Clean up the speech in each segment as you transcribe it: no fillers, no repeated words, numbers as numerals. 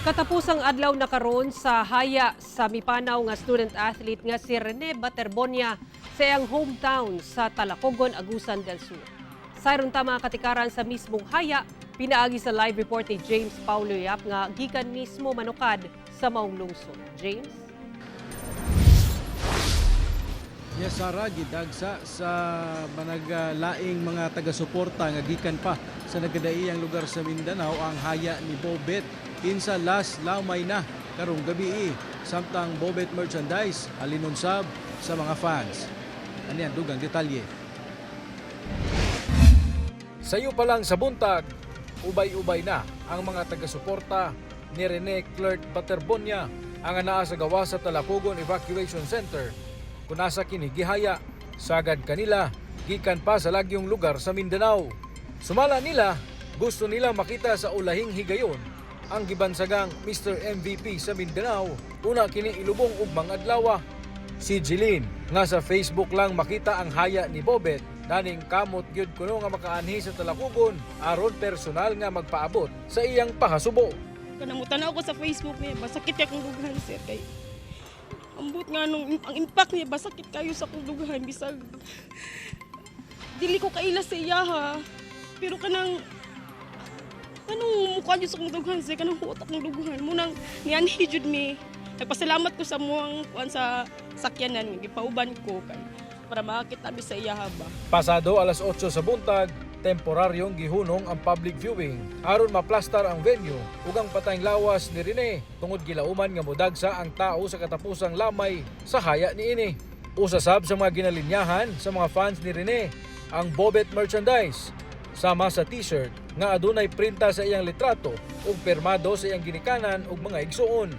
Katapusang adlaw na karon sa haya sa mipanaw nga student athlete nga si Rene Baterbonia sa iyang hometown sa Talacogon, Agusan del Sur. Sayron tama katikaran sa mismong haya, pinaagi sa live report ni James Paulo Yap nga gikan mismo manukad sa maong lungsod. James? Yes, Sara, gidagsa sa managlaing mga taga-suporta nga gikan pa sa nagkadaiyang lugar sa Mindanao ang haya ni Bobet kinsa last lamay na karong gabi samtang Bobet merchandise alinunsab sa mga fans. Aniyan dugang detalye. Sayo pa lang sa buntag, ubay-ubay na ang mga taga-suporta ni Rene Clerk Baterbonia ang anaa sa gawa sa Talacogon Evacuation Center. Kunasa kini gihaya, sagad kanila, gikan pa sa lagyong lugar sa Mindanao. Sumala nila, gusto nila makita sa ulahing higayon ang gibansagang Mr. MVP sa Mindanao, una kini ilubong ug adlaw. Si Jeline, nga sa Facebook lang makita ang haya ni Bobet, daning kamot gyud kuno nga makaanhi sa Talacogon aron personal nga magpaabot sa iyang pahasubo. Kanamutan ako sa Facebook niya, basakit akong dughan sir kay ambot nga nung ang impact niya basakit kayo sa akong dughan bisag dili ko kaila sa iya ha. Pero kanang mukha niyo sa akong dughan sir, kanang huot akong dughan mo nang nianhi jud mi. Nagpasalamat ko sa muang kuan sa sakyanan nga gipauban ko kay para makakita mi sa iya ba. Pasado alas 8 sa buntag, temporaryong gihunong ang public viewing aron maplastar ang venue ug ang patayng lawas ni Rene tungod gilauman nga modagsa ang tao sa katapusang lamay sa haya niini. Usasab sa mga ginalinyahan sa mga fans ni Rene ang Bobet merchandise sama sa t-shirt nga adunay printa sa iyang litrato ug permado sa iyang ginikanan ug mga igsuon.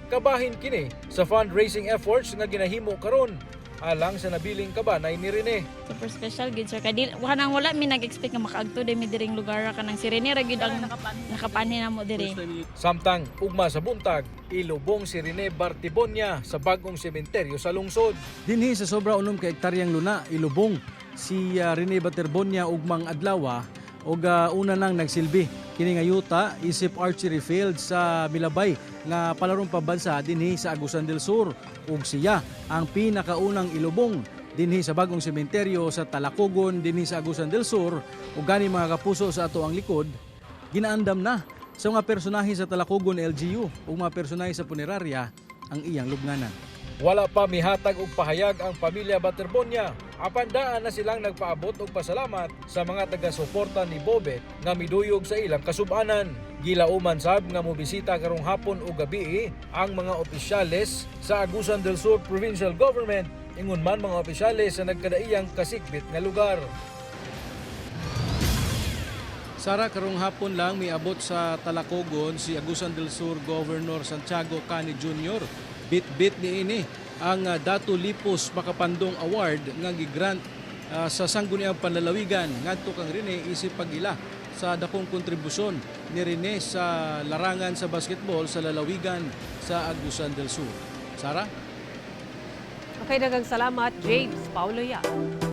Kabahin kini sa fundraising efforts nga ginahimo karon alang sa nabiling kabanay ni Rene. Super special gid sir kay wala mi nag-expect nga makaagto mi diring lugar kanang si Rene ra gid ang nakapanhi namo diri. Samtang ugma sa buntag, ilubong si Rene Baterbonia sa bagong sementeryo sa lungsod. Dinhi sa sobra unom ka hektaryang luna ilubong si Rene Baterbonia ugmang adlaw ug una nang nagsilbi kini nga yuta isip archery field sa Milabay nga palarong pambansa dinhi sa Agusan del Sur ug siya ang pinakaunang ilubong dinhi sa bagong sementeryo sa Talacogon dinhi sa Agusan del Sur ug gani mga kapuso sa ato ang likod ginaandam na sa mga personahe sa Talacogon LGU ug mga personahe sa punerarya ang iyang lubnganan. Wala pa mihatag og pahayag ang pamilya Baterbonia. Apan daan na silang nagpaabot og pasalamat sa mga taga-suporta ni Bobet nga miduyog sa ilang kasub-anan. Gilauman sab nga mobisita karong hapon o gabi ang mga opisyales sa Agusan del Sur Provincial Government, ingon man mga opisyales sa nagkadaiyang kasikbit nga lugar. Sara, karong hapon lang miabot sa Talacogon si Agusan del Sur Governor Santiago Cani Jr. Bit-bit ni ini ang Dato Lipos Makapandong Award nga gigrant sa sangguniang panlalawigan ngadto kang Rene isip pag-ila sa dakong kontribusyon ni Rene sa larangan sa basketball sa lalawigan sa Agusan del Sur. Sara? Okay, daghang salamat James Paulo Yap.